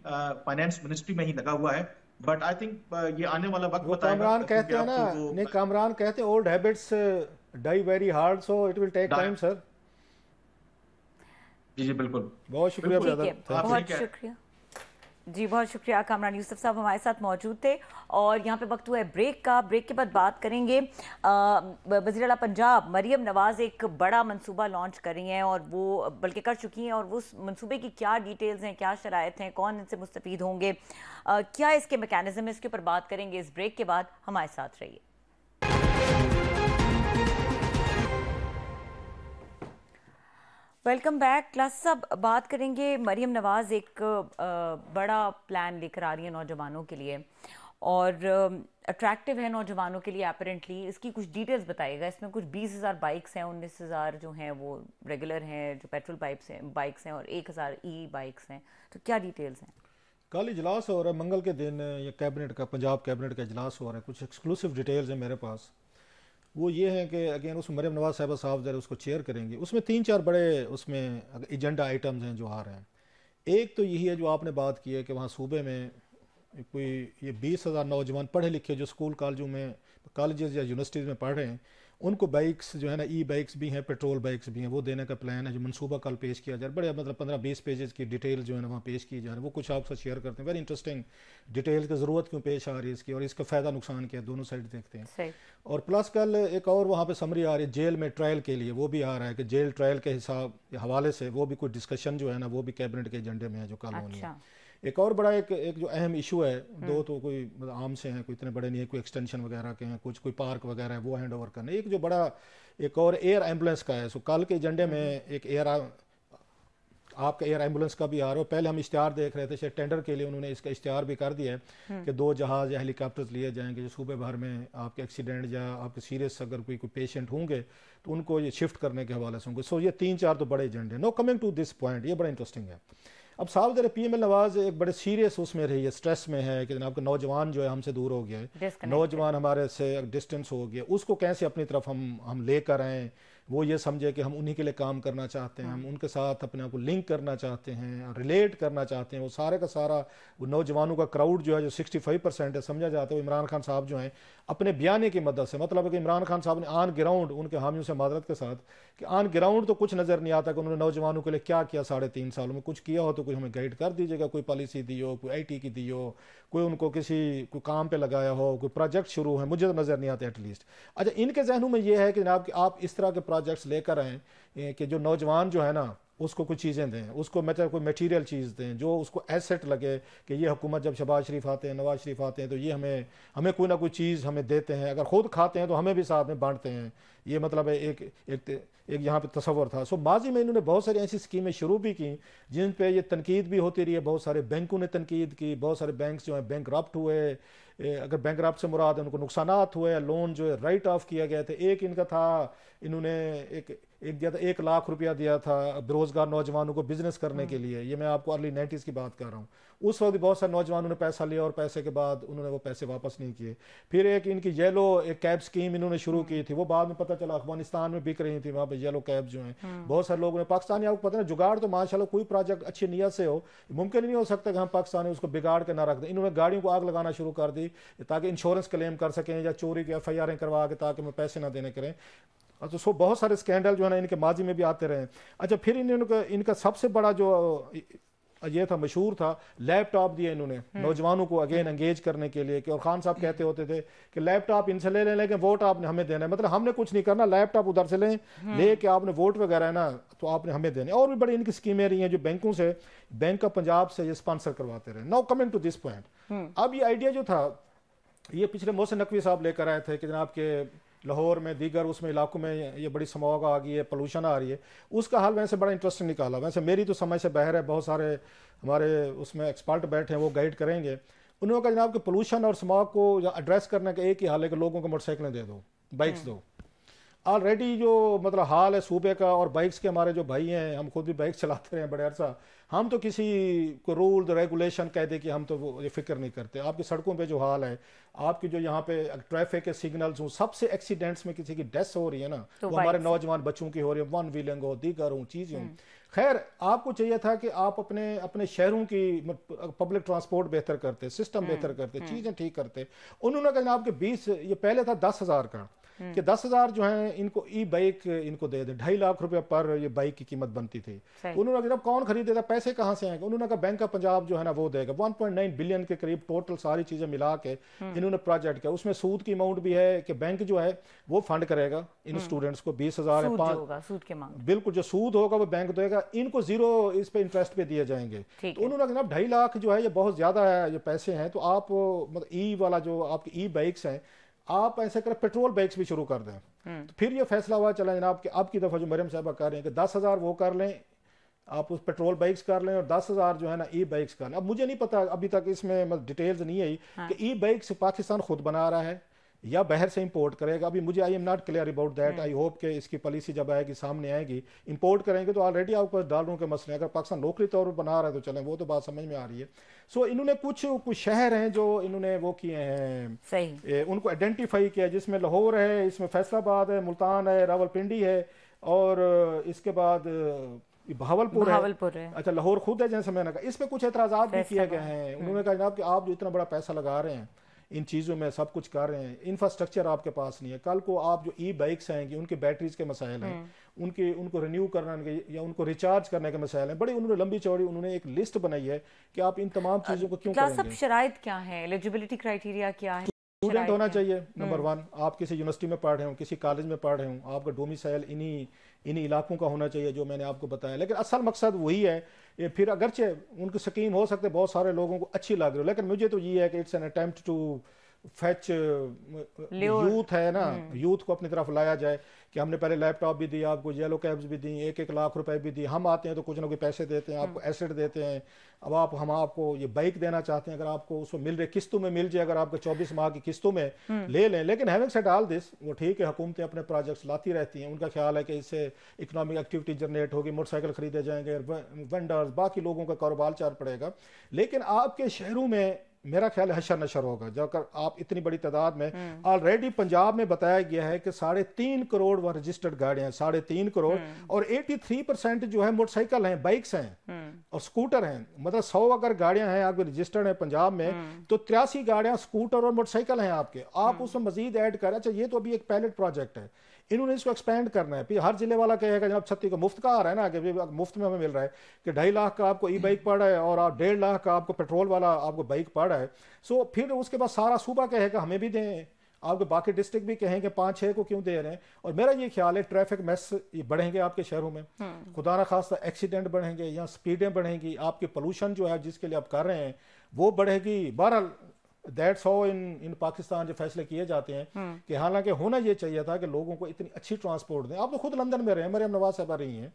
फाइनेंस मिनिस्ट्री में ही लगा हुआ है। बट आई थिंक ये आने वाला वक्त वो बताएगा, कामरान क्योंकि कहते हैं अब ना, तो वो नहीं कामरान कहते हैं old habits die very hard, so it will take time sir. जी जी बिल्कुल बहुत शुक्रिया बिल्कुल। ठीक है, ब्रदर, थैंक यू। बहुत शुक्रिया जी, बहुत शुक्रिया। कामरान यूसुफ साहब हमारे साथ मौजूद थे और यहाँ पे वक्त हुआ है ब्रेक का। ब्रेक के बाद बात करेंगे वज़ीर आला पंजाब मरियम नवाज एक बड़ा मंसूबा लॉन्च कर रही हैं और वो बल्कि कर चुकी हैं, और वो उस मंसूबे की क्या डिटेल्स हैं, क्या शराइत हैं, कौन इनसे मुस्तफ़ीद होंगे, क्या इसके मैकेनिज्म है, इसके ऊपर बात करेंगे इस ब्रेक के बाद। हमारे साथ रहिए। Welcome back. क्लास साहब, बात करेंगे मरियम नवाज एक बड़ा प्लान लेकर आ रही है नौजवानों के लिए और अट्रैक्टिव है नौजवानों के लिए अपेरेंटली। इसकी कुछ डिटेल्स बताइएगा। इसमें कुछ 20,000 बाइक्स हैं, 19,000 जो हैं वो रेगुलर हैं जो पेट्रोल बाइक्स हैं और 1,000 ई बाइक्स हैं। तो क्या डिटेल्स हैं? कल इजलास हो रहा है, मंगल के दिन ये कैबिनेट का, पंजाब कैबिनेट का इजलास हो रहा है। कुछ एक्सक्लूसिव डिटेल्स हैं मेरे पास। वो ये हैं कि अगेन उसमें मरियम नवाज साहब जरा उसको चेयर करेंगे। उसमें 3-4 बड़े उसमें एजेंडा आइटम्स हैं जो आ रहे हैं। एक तो यही है जो आपने बात की है कि वहाँ सूबे में कोई ये 20,000 नौजवान पढ़े लिखे जो स्कूल कॉलेजेस या यूनिवर्सिटीज़ में पढ़ रहे हैं, उनको बाइक्स जो है ना, ई बाइक्स भी हैं, पेट्रोल बाइक्स भी हैं, वो देने का प्लान है। जो मनसूबा कल पेश किया जा रहा है, बड़े मतलब 15-20 पेजेस की डिटेल जो है ना वहाँ पेश की जा रही है। वो कुछ आपसे शेयर करते हैं। वेरी इंटरेस्टिंग डिटेल की ज़रूरत क्यों पेश आ रही है इसकी, और इसका फ़ायदा नुकसान क्या है, दोनों साइड देखते हैं। सही। और प्लस कल एक और वहाँ पे समरी आ रही है जेल में ट्रायल के लिए, वो भी आ रहा है कि जेल ट्रायल के हवाले से वो भी कोई डिस्कशन जो है ना वो भी कैबिनेट के एजेंडे में है जो कल होनी है। एक और बड़ा एक जो अहम इशू है, दो तो कोई मतलब आम से हैं, कोई इतने बड़े नहीं है, कोई एक्सटेंशन वगैरह के हैं, कुछ कोई पार्क वगैरह है, वो हैंड ओवर करने। एक जो बड़ा एक और एयर एम्बुलेंस का है। सो कल के एजेंडे में एक आपका एयर एम्बुलेंस का भी आ रहा है। पहले हम इश्तिहार देख रहे थे, शायद टेंडर के लिए उन्होंने इसका इश्तिहार भी कर दिया है कि 2 जहाज़ या हेलीकॉप्टर्स लिए जाएंगे जो सूबे भर में आपके एक्सीडेंट या आपके सीरियस अगर कोई पेशेंट होंगे तो उनको ये शिफ्ट करने के हवाले से होंगे। सो ये 3-4 तो बड़े एजेंडे। No coming to this point, ये बड़ा इंटरेस्टिंग है। अब साहब जरा पीएम नवाज एक बड़े सीरियस उसमें रही है, स्ट्रेस में है कि जनाब का नौजवान जो है हमसे दूर हो गया है, नौजवान हमारे से डिस्टेंस हो गया, उसको कैसे अपनी तरफ हम लेकर आएँ। वो ये समझे कि हम उन्हीं के लिए काम करना चाहते हैं, हम उनके साथ अपने आप को लिंक करना चाहते हैं, रिलेट करना चाहते हैं। वो सारे का सारा वो नौजवानों का क्राउड जो है जो 65% है समझा जाता है, वो इमरान खान साहब जो हैं अपने बयाने की मदद से, मतलब है कि इमरान खान साहब ने ऑन ग्राउंड उनके हामियों से मादरत के साथ कि ऑन ग्राउंड तो कुछ नज़र नहीं आता कि उन्होंने नौजवानों के लिए क्या किया 3.5 सालों में। कुछ किया हो तो कुछ हमें गाइड कर दीजिएगा, कोई पॉलिसी दी हो, कोई IT की दी हो, कोई उनको कोई काम पे लगाया हो, कोई प्रोजेक्ट शुरू है, मुझे तो नज़र नहीं आते एटलीस्ट। अच्छा, इनके जहनों में ये है कि जनाब कि आप इस तरह के प्रोजेक्ट्स लेकर आएँ कि जो नौजवान जो है ना उसको कुछ चीज़ें दें, उसको मतलब कोई मटेरियल चीज़ दें जो उसको एसेट लगे कि ये हुकूमत जब शहबाज शरीफ आते हैं, नवाज शरीफ आते हैं तो ये हमें कोई ना कोई चीज़ हमें देते हैं, अगर खुद खाते हैं तो हमें भी साथ में बांटते हैं। ये मतलब है एक यहाँ पे तस्वर था। सो माजी में इन्होंने बहुत सारी ऐसी स्कीमें शुरू भी की जिन पे ये तनकीद भी होती रही है। बहुत सारे बैंकों ने तनकीद की, बहुत सारे बैंक जो हैं बैंक रप्ट हुए, अगर बैंक रप्ट से मुराद है उनको नुकसानात हुए, लोन जो है राइट ऑफ किया गया था। एक इनका था, इन्होंने एक दिया था 1 लाख रुपया दिया था बेरोजगार नौजवानों को बिजनेस करने के लिए। ये मैं आपको अर्ली 90s की बात कर रहा हूँ। उस वक्त बहुत सारे नौजवानों ने पैसा लिया और पैसे के बाद उन्होंने वो पैसे वापस नहीं किए। फिर एक इनकी येलो एक कैब स्कीम इन्होंने शुरू की थी, वो बाद में पता चला अफगानिस्तान में बिक रही थी वहाँ पे येलो कैब जो हैं। बहुत सारे लोगों ने पाकिस्तानी, आपको पता है जुगाड़ तो माशाल्लाह कोई प्रोजेक्ट अच्छी नीयत से हो, मुमकिन नहीं हो सकता कि हम पाकिस्तानी उसको बिगाड़ के ना रख दें। इन्होंने गाड़ियों को आग लगाना शुरू कर दी ताकि इंश्योरेंस क्लेम कर सकें या चोरी की FIR करवा के ताकि हमें पैसे ना देने करें। तो सो बहुत सारे स्कैंडल जो है ना इनके माजी में भी आते रहे। अच्छा, फिर इनका सबसे बड़ा जो ये था, मशहूर था, लैपटॉप दिए इन्होंने नौजवानों को अगेन एंगेज करने के लिए कि, और खान साहब कहते होते थे कि लैपटॉप इनसे ले लें लेकिन वोट आपने हमें देना है। मतलब हमने कुछ नहीं करना, लैपटॉप उधर से ले के आपने वोट वगैरह है ना तो आपने हमें देने। और भी बड़ी इनकी स्कीमें रही हैं जो बैंकों से, बैंक ऑफ पंजाब से ये स्पॉन्सर करवाते रहे। Now coming to this point, अब ये आइडिया जो था ये पिछले मोहसिन नकवी साहब लेकर आए थे कि जनाब के लाहौर में दीगर उसमें इलाकों में ये बड़ी स्मॉग आ गई है, पोल्यूशन आ रही है, उसका हाल वैसे बड़ा इंटरेस्टिंग निकाला। वैसे मेरी तो समझ से बाहर है, बहुत सारे हमारे उसमें एक्सपर्ट बैठे हैं वो गाइड करेंगे। उन्होंने कहा जनाब कि पोल्यूशन और स्मॉग को एड्रेस करने का एक ही हाल है कि लोगों को मोटरसाइकिलें दे दो, बाइक्स दो। ऑलरेडी जो मतलब हाल है सूबे का, और बाइक्स के हमारे जो भाई हैं, हम खुद भी बाइक चलाते रहे बड़े अरसा, हम तो किसी को रूल रेगुलेशन कह दे कि हम तो वो ये फिक्र नहीं करते। आपकी सड़कों पे जो हाल है, आपकी जो यहाँ पे ट्रैफिक के सिग्नल्स हूँ, सबसे एक्सीडेंट्स में किसी की डेथ हो रही है ना, तो वो हमारे बाइक नौजवान बच्चों की हो रही है, वन व्हीलिंग हो, दीगर हो, चीज़ें हों। खैर, आपको चाहिए था कि आप अपने अपने शहरों की पब्लिक ट्रांसपोर्ट बेहतर करते, सिस्टम बेहतर करते, चीज़ें ठीक करते। उन्होंने कहा जनाब के 20, ये पहले था 10,000 का, कि 10,000 जो है इनको ई बाइक इनको दे दे, 2.5 लाख रुपए पर ये बाइक की कीमत बनती थी। सही। तो उन्होंने कहा कौन खरीदेगा, पैसे कहाँ से आएंगे? उन्होंने कहा बैंक ऑफ पंजाब जो है ना वो देगा। 1.9 बिलियन के करीब टोटल सारी चीजें मिला के इन्होंने प्रोजेक्ट किया। उसमें सूद की अमाउंट भी है कि बैंक जो है वो फंड करेगा इन स्टूडेंट्स को, 20,000 सूद है, जो होगा, सूद के मांग। बिल्कुल जो सूद होगा वो बैंक देगा, इनको जीरो इस पे इंटरेस्ट पे दिए जाएंगे। ठीक तो है। उन्होंने कहा 2.5 लाख जो है ये बहुत ज्यादा है, ये पैसे हैं, तो आप मतलब ई वाला जो आपकी ई बाइक्स हैं, आप ऐसे करें पेट्रोल बाइक्स भी शुरू कर दें। तो फिर ये फैसला हुआ चला जनाब कि अब की दफा जो मरियम साहबा कर रहे हैं कि 10,000 वो कर लें, आप उस पेट्रोल बाइक्स कर लें, और 10,000 जो है ना ई बाइक्स कर लें। अब मुझे नहीं पता, अभी तक इसमें मतलब डिटेल्स नहीं आई कि ई बाइक्स पाकिस्तान खुद बना रहा है या बाहर से इंपोर्ट करेगा। अभी मुझे I am not clear about that. I hope कि इसकी पॉलिसी जब आएगी सामने आएगी, इंपोर्ट करेंगे तो ऑलरेडी आपके पास डॉलरों के मसले हैं। अगर पाकिस्तान नौकरी तौर पर बना रहा है तो चलें, वो तो बात समझ में आ रही है। सो इन्होंने कुछ कुछ शहर हैं जो इन्होंने वो किए हैं, सही। उनको आइडेंटिफाई किया, जिसमें लाहौर है, इसमें फैसलाबाद है, मुल्तान है, रावलपिंडी है, और इसके बाद बहावलपुर है। अच्छा, लाहौर खुद है, जैसे मैंने कहा। इस पे कुछ एतराज़ात भी किए गए हैं। उन्होंने कहा जनाब कि आप जो इतना बड़ा पैसा लगा रहे हैं इन चीज़ों में, सब कुछ कर रहे हैं, इंफ्रास्ट्रक्चर आपके पास नहीं है। कल को आप जो ई बाइक्स आएंगी उनकी बैटरीज के मसाइल हैं, उनको रिन्यू करने के या उनको रिचार्ज करने के मसाइल हैं। बड़ी उन्होंने लंबी चौड़ी उन्होंने एक लिस्ट बनाई है कि आप इन तमाम चीज़ों को क्यों सब करेंगे। शराइत क्या है, एलिजिबिलिटी क्राइटेरिया क्या है? स्टूडेंट होना चाहिए नंबर 1, आप किसी यूनिवर्सिटी में पढ़ रहे हो, किसी कॉलेज में पढ़ रहे हो, आपका डोमिसाइल इन्हीं इलाकों का होना चाहिए जो मैंने आपको बताया। लेकिन असल मकसद वही है। ये फिर अगरचे उनकी स्कीम हो सकते बहुत सारे लोगों को अच्छी लग रही है, लेकिन मुझे तो ये है कि it's an attempt to fetch youth है ना, यूथ को अपनी तरफ लाया जाए कि हमने पहले लैपटॉप भी दिया आपको, येलो कैब्स भी दी, 1-1 लाख रुपए भी दिए। हम आते हैं तो कुछ ना कुछ पैसे देते हैं, आपको एसेट देते हैं। अब हम आपको ये बाइक देना चाहते हैं, अगर आपको उसमें मिल रहे किस्तों में मिल जाए, अगर आपको 24 माह की किस्तों में ले लें। लेकिन हैविंग सेड ऑल दिस, वो ठीक है, हुकूमतें अपने प्रोजेक्ट्स लाती रहती हैं, उनका ख्याल है कि इससे इकोनॉमिक एक्टिविटी जनरेट होगी, मोटरसाइकिल खरीदे जाएंगे, वेंडर्स बाकी लोगों का कारोबार चार पड़ेगा। लेकिन आपके शहरों में मेरा ख्याल है हशर नशर होगा जब आप इतनी बड़ी तादाद में, ऑलरेडी पंजाब में बताया गया है कि 3.5 करोड़ वह रजिस्टर्ड गाड़ियां हैं, 3.5 करोड़, और 83% जो है मोटरसाइकिल हैं, बाइक्स हैं और स्कूटर हैं। मतलब 100 अगर गाड़ियां हैं आपके रजिस्टर्ड हैं पंजाब में, तो 83 गाड़ियां स्कूटर और मोटरसाइकिल हैं आपके। आप उसमें मजीद ऐड करें। अच्छा, ये तो अभी एक पायलट प्रोजेक्ट है, इन्होंने इसको एक्सपेंड करना है। फिर हर जिले वाला कहेगा जनाब 36 को मुफ्त का आ रहा है ना, कि मुफ्त में हमें मिल रहा है कि 2.5 लाख का आपको ई बाइक पड़ रहा है और 1.5 लाख का आपको पेट्रोल वाला आपको बाइक पड़ रहा है। सो फिर उसके बाद सारा सूबा कहेगा हमें भी दें, आपके बाकी डिस्ट्रिक्ट भी कहेंगे 5-6 को क्यों दे रहे हैं। और मेरा ये ख्याल है ट्रैफिक मैस ये बढ़ेंगे आपके शहरों में, खुदा ना खास्ता एक्सीडेंट बढ़ेंगे या स्पीडें बढ़ेंगी, आपकी पोल्यूशन जो है जिसके लिए आप कर रहे हैं वो बढ़ेगी। बहरहाल दैट्स हाउ इन पाकिस्तान जो फैसले किए जाते हैं कि हालांकि होना ये चाहिए था कि लोगों को इतनी अच्छी ट्रांसपोर्ट दें। आप तो खुद लंदन में रहे हैं, मरियम नवाज साहब रही हैं,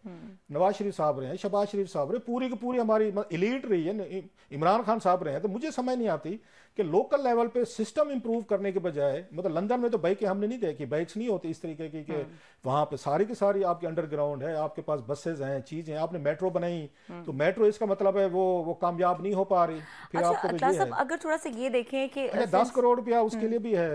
नवाज शरीफ साहब रहे हैं, शहबाज शरीफ साहब रहे, पूरी की पूरी हमारी इलीट रही है, इमरान खान साहब रहे हैं। तो मुझे समझ नहीं आती कि लोकल लेवल पे सिस्टम इंप्रूव करने के बजाय, मतलब लंदन में तो बाइकें हमने नहीं देखी, बाइक्स नहीं होती इस तरीके की कि वहां पे सारी की सारी आपकी अंडरग्राउंड है, आपके पास बसेज हैं, चीजें। आपने मेट्रो बनाई, तो मेट्रो इसका मतलब है वो कामयाब नहीं हो पा रही। फिर अच्छा, आपको तो ये है, अगर थोड़ा सा ये देखें कि 10 करोड़ रुपया उसके लिए भी है,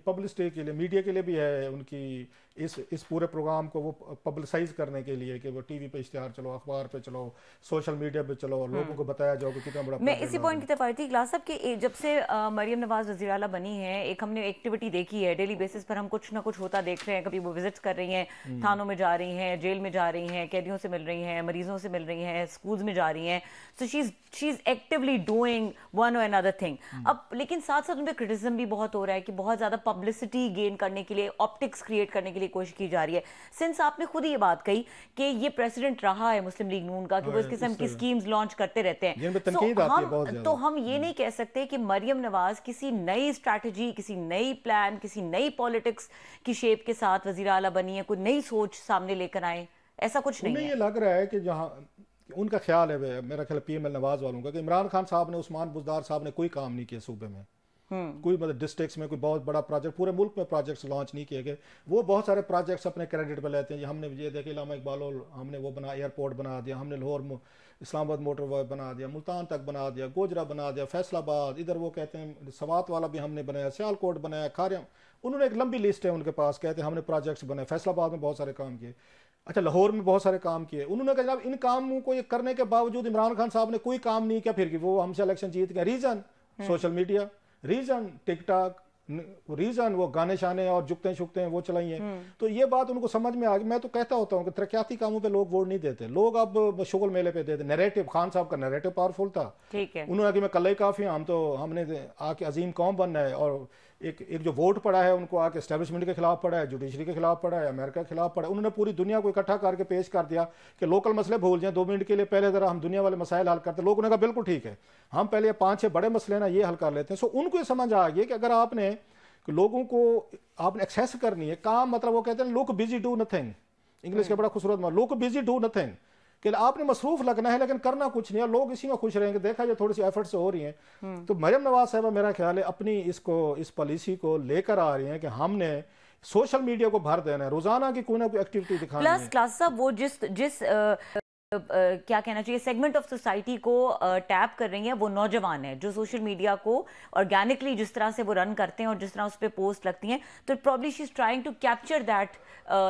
पब्लिसिटी के लिए, मीडिया के लिए भी है उनकी, इस पूरे प्रोग्राम को वो पब्लिसाइज करने के लिए कि वो टीवी पे इश्तिहार चलो, अखबार पे चलो, सोशल मीडिया पे चलो, लोगों को बताया जाओ कि कितना बड़ा। मैं इसी पॉइंट की तरफ आई थी ग्लास साहब कि जब से मरियम नवाज वज़ीर आला बनी है, एक हमने एक्टिविटी देखी है, डेली बेसिस पर हम कुछ ना कुछ होता देख रहे हैं। कभी वो विजिट्स कर रही हैं, थानों में जा रही हैं, जेल में जा रही हैं, कैदियों से मिल रही हैं, मरीजों से मिल रही हैं, स्कूल्स में जा रही हैं। So she is actively doing one और अनदर थिंग। अब लेकिन साथ साथ उन पर क्रिटिसिज्म भी बहुत हो रहा है कि बहुत ज्यादा पब्लिसिटी गेन करने के लिए, ऑप्टिक्स क्रिएट करने के लिए कोशिश की जा रही है। सिंस आपने खुद ही ये बात कही कि ये प्रेसिडेंट रहा है मुस्लिम लीग नून का कि वो इस किस्म की स्कीम्स लॉन्च करते रहते हैं, तो हम ये नहीं कह सकते कि मरियम नवाज किसी नई स्ट्रैटेजी, किसी नई प्लान, किसी नई पॉलिटिक्स की शेप के साथ वजीर आला बनी है, कोई नई सोच सामने लेकर आए, ऐसा कुछ नहीं है। ये लग रहा है कि जहां उनका ख्याल है, मेरा ख्याल पीएमएल नवाज वालों का, कि इमरान खान साहब ने, उस्मान बुज़दार साहब ने कोई काम नहीं किया सूबे में। कोई मतलब डिस्ट्रिक्ट्स में कोई बहुत बड़ा प्रोजेक्ट, पूरे मुल्क में प्रोजेक्ट्स लॉन्च नहीं किए गए। वो बहुत सारे प्रोजेक्ट्स अपने क्रेडिट पे लेते हैं। हमने ये देखे इलामा इकबाल, हमने वो बना, एयरपोर्ट बना दिया, हमने लाहौर इस्लामाबाद मोटरवे बना दिया, मुल्तान तक बना दिया, गोजरा बना दिया, फैसलाबाद, इधर वो कहते हैं सवात वाला भी हमने बनाया, सियालकोट बनाया, खारियम, उन्होंने एक लंबी लिस्ट है उनके पास, कहते हैं हमने प्रोजेक्ट्स बनाए। फैसलाबाद में बहुत सारे काम किए, अच्छा लाहौर में बहुत सारे काम किए। उन्होंने कहा जनाब इन कामों को ये करने के बावजूद इमरान खान साहब ने कोई काम नहीं किया, फिर कि वो हमसे इलेक्शन जीत गए। Reason social media, reason TikTok, reason वो गाने शाने और जुकते शुकते हैं वो चलाई हैं। तो ये बात उनको समझ में आ गई। मैं तो कहता होता हूँ कि तरक्याती कामों पे लोग वोट नहीं देते, लोग अब शुगल मेले पे देते। नैरेटिव, खान साहब का नैरेटिव पावरफुल था, ठीक है। उन्होंने कि मैं कल ही काफी हूं, हम तो हमने आके अजीम कौम बनना है। और एक जो वोट पड़ा है उनको आके एस्टेब्लिशमेंट के खिलाफ पड़ा है, जुडिशरी के खिलाफ पड़ा है, अमेरिका के खिलाफ पड़ा है। उन्होंने पूरी दुनिया को इकट्ठा करके पेश कर दिया कि लोकल मसले भूल जाएं 2 मिनट के लिए, पहले जरा हम दुनिया वाले मसाइल हल करते। लोगों ने कहा बिल्कुल ठीक है, हम पहले 5-6 बड़े मसले ना ये हल कर लेते हैं। सो उनको ये समझ आ गई कि अगर आपने लोगों को आपने एक्सेस करनी है काम, मतलब वो कहते हैं look busy do nothing, English का बड़ा खूबसूरत मतलब, लुक बिजी डू नथिंग, कि आपने मसरूफ लगना है लेकिन करना कुछ नहीं है, लोग इसी में खुश रहेंगे। देखा जो थोड़ी सी एफर्ट्स हो रही हैं, तो मरियम नवाज साहब मेरा ख्याल है अपनी इस पॉलिसी को लेकर आ रही हैं कि हमने सोशल मीडिया को भर देना है, रोजाना की कोई ना कोई एक्टिविटी दिखानी है। प्लस क्लास साहब वो जिस क्या कहना चाहिए सेगमेंट ऑफ सोसाइटी को टैप कर रही है वो नौजवान है, जो सोशल मीडिया को ऑर्गेनिकली जिस तरह से वो रन करते हैं और जिस तरह उस पर पोस्ट लगती हैं, तो probably she is trying to capture that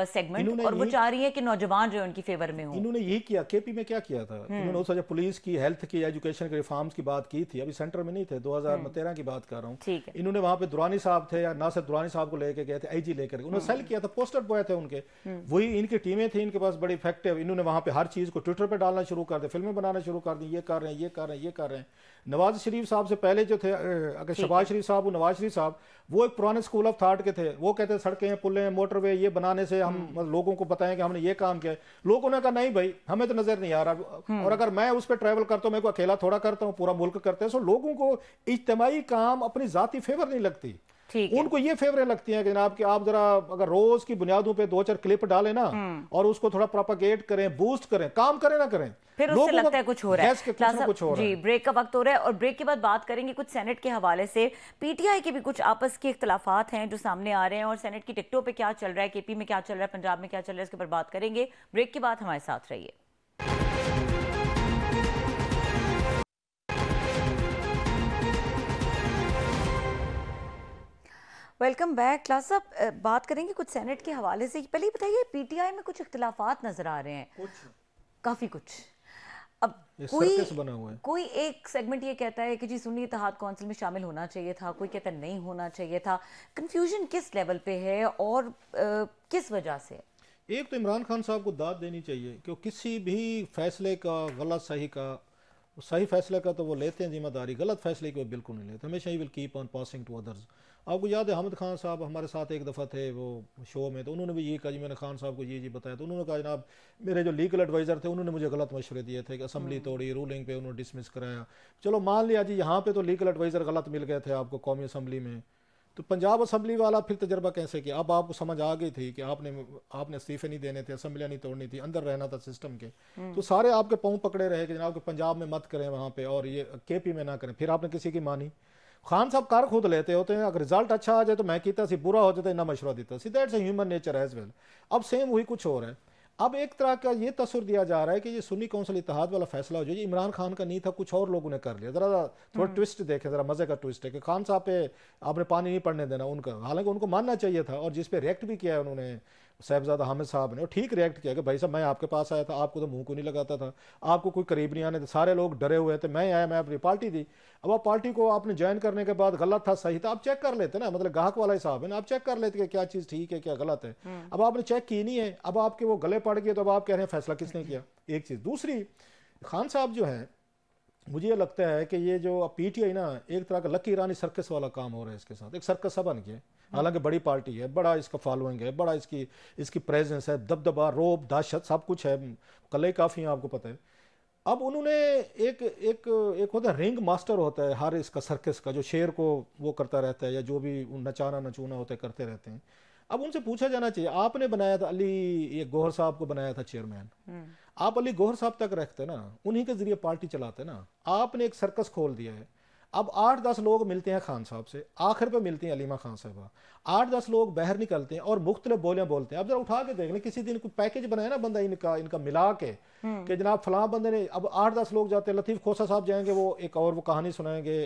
segment, और वो चाह रही है कि नौजवान जो है उनकी फेवर में हो। इन्होंने यही किया, केपी में क्या किया था, इन्होंने उस वजह पुलिस की, हेल्थ की, एजुकेशन के रिफॉर्म्स की बात की थी, अभी सेंटर में नहीं थे, 2013 की बात कर रहा हूँ। इन्होंने वहां पे दुरानी साहब थे, या नासिर दुरानी साहब को लेके गए थे, आईजी लेकर उन्होंने सेल किया था, पोस्टर बॉय थे उनके, वही इनकी टीमें थी इनके पास बड़ी इफेक्टिव। इन्होंने वहां पे हर चीज को ट्विटर पे डालना शुरू कर दिया, फिल्में बनाना शुरू कर दी, ये कर रहे हैं, ये कर रहे हैं, ये कर रहे हैं। नवाज शरीफ साहब से पहले जो थे, अगर शहबाज शरीफ साहब, नवाज शरीफ साहब, वो एक पुराने स्कूल ऑफ थॉट के थे। वो कहते सड़कें, पुलें, मोटरवे ये बनाने से हम लोगों को बताएं कि हमने ये काम किया है। लोगों ने कहा नहीं भाई हमें तो नजर नहीं आ रहा, और अगर मैं उस पर ट्रैवल करता हूं, मैं को अकेला थोड़ा करता हूं, पूरा मुल्क करते हैं। सो लोगों को इज्तिमाई काम अपनी जाती फेवर नहीं लगती, उनको ये फेवरें लगती हैं कि जनाब कि आप जरा अगर रोज की बुनियादों पे 2-4 क्लिप डालें ना और उसको थोड़ा प्रोपेगेट करें, बूस्ट करें, काम करें ना करें, फिर उससे लगता है कुछ हो रहा है। कुछ हो रहा है। जी, ब्रेक का वक्त हो रहा है और ब्रेक के बाद बात करेंगे कुछ सेनेट के हवाले से। पीटीआई के भी कुछ आपस के इख्तलाफात हैं जो सामने आ रहे हैं, और सेनेट की टिकटों पे क्या चल रहा है, केपी में क्या चल रहा है, पंजाब में क्या चल रहा है, इसके ऊपर बात करेंगे। ब्रेक के बाद हमारे साथ रहिए। Welcome back. क्लास साहब बात करेंगे कुछ सेनेट के हवाले से। पहले बताइए पीटीआई में कुछ इख्तलाफात नजर आ रहे हैं, काफी कुछ। अब कोई एक सेगमेंट ये कहता है कि जी सुन्नी इत्तेहाद कौंसिल में शामिल होना चाहिए था, कोई कहता है नहीं होना चाहिए था। कंफ्यूजन किस लेवल पे है और किस वजह से? एक तो इमरान खान साहब को दाद देनी चाहिए कि किसी भी फैसले का गलत सही का, सही फैसले का तो वो लेते हैं जिम्मेदारी, गलत फैसले की वो बिल्कुल नहीं लेते, हमेशा ही will keep on passing to others. आपको याद है हमद खान साहब हमारे साथ एक दफ़ा थे वो शो में, तो उन्होंने भी ये कहा जी मैंने खान साहब को ये बताया, तो उन्होंने कहा जनाब मेरे जो लीगल एडवाइज़र थे उन्होंने मुझे गलत मशवरे दिए थे कि असम्बली तोड़ी, रूलिंग पे उन्होंने डिसमिस कराया। चलो मान लिया जी यहाँ पे तो लीगल एडवाइज़र गलत मिल गए थे आपको कौमी असम्बली में, तो पंजाब असम्बली वाला फिर तजर्बा कैसे किया? अब आपको समझ आ गई थी कि आपने इस्तीफे नहीं देने थे, असम्बलियाँ नहीं तोड़नी थी, अंदर रहना था सिस्टम के, तो सारे आपके पाँव पकड़े रहे कि जनाब के पंजाब में मत करें वहाँ पे और ये केपी में ना करें। फिर आपने किसी की मानी। खान साहब कार खुद लेते होते हैं, अगर रिजल्ट अच्छा आ जाए तो मैं कहता सी, बुरा हो जाए तो इतना मशवरा देता सी, that's human nature as well. अब सेम वही कुछ हो रहा है। अब एक तरह का ये तस्वीर दिया जा रहा है कि ये सुन्नी कौंसिल इत्तेहाद वाला फैसला हो जाए, इमरान खान का नहीं था, कुछ और लोगों ने कर लिया। जरा थोड़ा ट्विस्ट देखें, जरा मजे का ट्विस्ट है कि खान साहब पे आपने पानी नहीं पड़ने देना उनका, हालांकि उनको मानना चाहिए था, और जिस पे रिएक्ट भी किया है उन्होंने साहिबजादा हामिद साहब ने, और ठीक रिएक्ट किया कि भाई साहब मैं आपके पास आया था, आपको तो मुंह को नहीं लगाता था, आपको कोई करीब नहीं आने, सारे लोग डरे हुए थे, मैं आया, मैं अपनी पार्टी दी। अब आप पार्टी को आपने ज्वाइन करने के बाद गलत था सही था, आप चेक कर लेते ना, मतलब ग्राहक वाला हिसाब है ना, आप चेक कर लेते कि क्या चीज़ ठीक है क्या गलत है। अब आपने चेक की नहीं है, अब आपके वो गले पड़ गए, तो अब आप कह रहे हैं फैसला किसने किया, एक चीज़। दूसरी, खान साहब जो है मुझे ये लगता है कि ये जो पीटीआई ना एक तरह का लकी रानी सर्कस वाला काम हो रहा है इसके साथ, एक सर्कस सा बन गया। हालांकि बड़ी पार्टी है, बड़ा इसका फॉलोइंग है, बड़ा इसकी प्रेजेंस है, दबदबा, रोब, दहशत सब कुछ है, कलई काफ़ी है, आपको पता है। अब उन्होंने एक होता है रिंग मास्टर होता है हर इसका सर्कस का, जो शेर को वो करता रहता है या जो भी नचाना नचूना होता है करते रहते हैं। अब उनसे पूछा जाना चाहिए, आपने बनाया था अली ये गौहर साहब को बनाया था चेयरमैन, आप अली गौहर साहब तक रखते ना, उन्हीं के जरिए पार्टी चलाते ना, आपने एक सर्कस खोल दिया है। अब 8-10 लोग मिलते हैं खान साहब से, आखिर पे मिलती हैं अलीमा खान साहबा, 8-10 लोग बाहर निकलते हैं और मुख्तलिफ बोलियां बोलते हैं। अब जरा उठा के देख लें, किसी दिन कोई पैकेज बनाए ना बंदा इनका मिला के कि जनाब फलां बंदे ने, अब 8-10 लोग जाते हैं, लतीफ़ खोसा साहब जाएंगे वो एक और वो कहानी सुनाएंगे,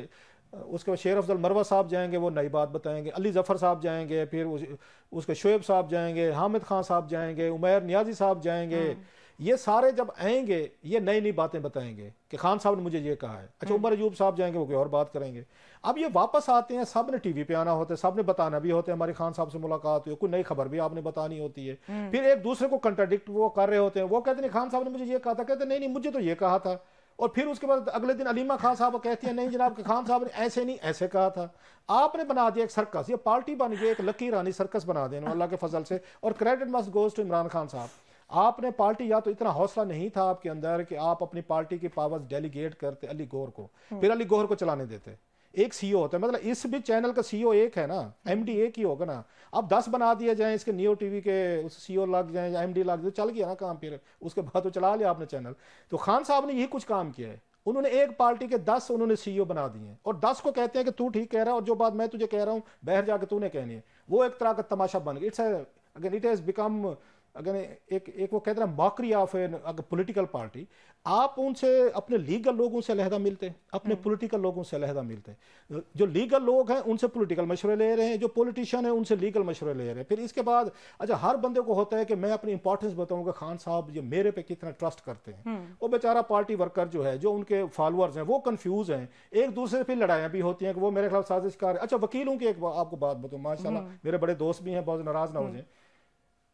उसके बाद शेर अफजल मरवा साहब जाएंगे वो नई बात बताएंगे, अली जफ़र साहब जाएंगे, फिर उसके शोएब साहब जाएंगे, हामिद खान साहब जाएंगे, उमैर नियाजी साहब जाएंगे, ये सारे जब आएंगे ये नई नई बातें बताएंगे कि खान साहब ने मुझे ये कहा है। अच्छा, उमर अयूब साहब जाएंगे वो कोई और बात करेंगे। अब ये वापस आते हैं, सब ने टीवी पे आना होता है, सब ने बताना भी होता है हमारी खान साहब से मुलाकात हुई, कोई नई खबर भी आपने बतानी होती है, फिर एक दूसरे को कंट्राडिक्ट वो कर रहे होते हैं, वो कहते हैं खान साहब ने मुझे ये कहा था, कहते नहीं नहीं मुझे तो ये कहा था, और फिर उसके बाद अगले दिन अलीमा खान साहब कहती है नहीं जनाब कि खान साहब ने ऐसे नहीं ऐसे कहा था। आपने बना दिया एक सर्कस, ये पार्टी बन गई एक लकी रानी सर्कस बना देना अल्लाह के फजल से, और credit must goes to Imran Khan साहब। आपने पार्टी, या तो इतना हौसला नहीं था आपके अंदर कि आप अपनी पार्टी की पावर्स डेलीगेट करते अली गौर को, फिर अली गौर को चलाने देते। एक सीईओ होता है, मतलब इस भी चैनल का सीईओ एक है ना, एमडी एक ही होगा ना। अब 10 बना दिए जाएं इसके, नियो टीवी के उस सीईओ लग जाए या एमडी लग जाए, चल गया ना काम, फिर उसके बाद तो चला लिया आपने चैनल। तो खान साहब ने यही कुछ काम किया है, उन्होंने एक पार्टी के 10 उन्होंने सीईओ बना दिए हैं, और 10 को कहते हैं कि तू ठीक कह रहा है और जो बात मैं तुझे कह रहा हूं बाहर जाके तूने कहनी है। वो एक तरह का तमाशा बन गया। It's again it has become अगर एक वो कहते हैं mockery of an political party. आप उनसे अपने लीगल लोगों से अलहदा मिलते, अपने पॉलिटिकल लोगों से अलहदा मिलते। जो लीगल लोग हैं उनसे पॉलिटिकल मशवरे ले रहे हैं, जो पॉलिटिशियन है उनसे लीगल मशवरे ले रहे हैं। फिर इसके बाद अच्छा हर बंदे को होता है कि मैं अपनी इंपॉर्टेंस बताऊंगा खान साहब ये मेरे पे कितना ट्रस्ट करते हैं। वो बेचारा पार्टी वर्कर जो है, जो उनके फॉलोअर्स हैं, वो कंफ्यूज हैं, एक दूसरे से फिर लड़ाइयाँ भी होती हैं कि वो मेरे खिलाफ साजिश कर। अच्छा, वकीलों की एक आपको बात बताऊँ, माशाल्लाह मेरे बड़े दोस्त भी हैं, बहुत नाराज ना हो जाए,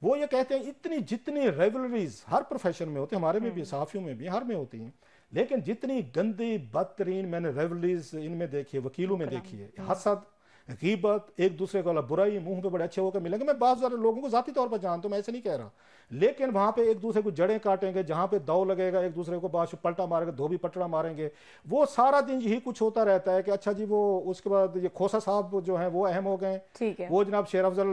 वो ये कहते हैं इतनी जितनी रेवलरीज हर प्रोफेशन में होती है, हमारे में भी, सहाफियों में भी, हर में होती हैं, लेकिन जितनी गंदी बदतरीन मैंने रेवलरीज इनमें देखी है, वकीलों में देखी है, हसद, गीबत, एक दूसरे को बुराई, मुंह पे बड़े अच्छे होकर मिलेंगे। मैं बहुत सारे लोगों को जाती तौर पर जानता हूं, मैं ऐसे नहीं कह रहा, लेकिन वहां पे एक दूसरे को जड़ें काटेंगे, जहां पे दौ लगेगा एक दूसरे को बात पलटा मारेंगे, धोबी पटड़ा मारेंगे, वो सारा दिन यही कुछ होता रहता है कि अच्छा जी वो उसके बाद ये खोसा साहब जो है वो अहम हो गए, वो जनाब शेर अफजल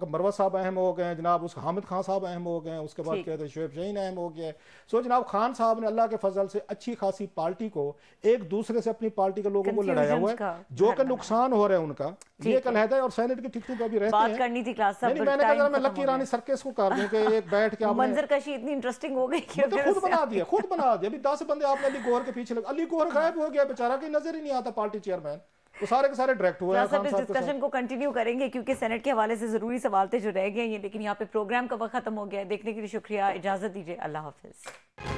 मरवा साहब अहम हो गए, जनाब उसका हामिद खान साहब अहम हो गए, उसके बाद कहते हैं शोएब शाहीन अहम हो गया। सो जनाब खान साहब ने अल्लाह के फजल से अच्छी खासी पार्टी को एक दूसरे से अपनी पार्टी के लोगों को लड़ाया हुआ है, जो कि नुकसान हो रहा है उनका। ये कल है और सेनेट की टिकटों पे भी रहते हैं। बात करनी थी क्लास साहब, मैंने कहा मैं लकी रानी सर्कस को कर दूं कि एक बैठ के आपने मंजर कशी इतनी इंटरेस्टिंग हो गई कि खुद बना दिया, खुद बना दिया। अभी 10 बंदे आपने अली गौहर के पीछे लगे, अली गौहर गायब हो गया बेचारा, की नजर ही नहीं आता पार्टी चेयरमैन, वो सारे के सारे डायरेक्ट हुए हैं। इस डिस्कशन को कंटिन्यू करेंगे क्योंकि सेनेट के हवाले से जरूरी सवाल थे जो रह गए हैं, लेकिन यहाँ पे प्रोग्राम का वक्त खत्म हो गया है। देखने के लिए शुक्रिया, इजाजत दीजिए, अल्लाह हाफिज।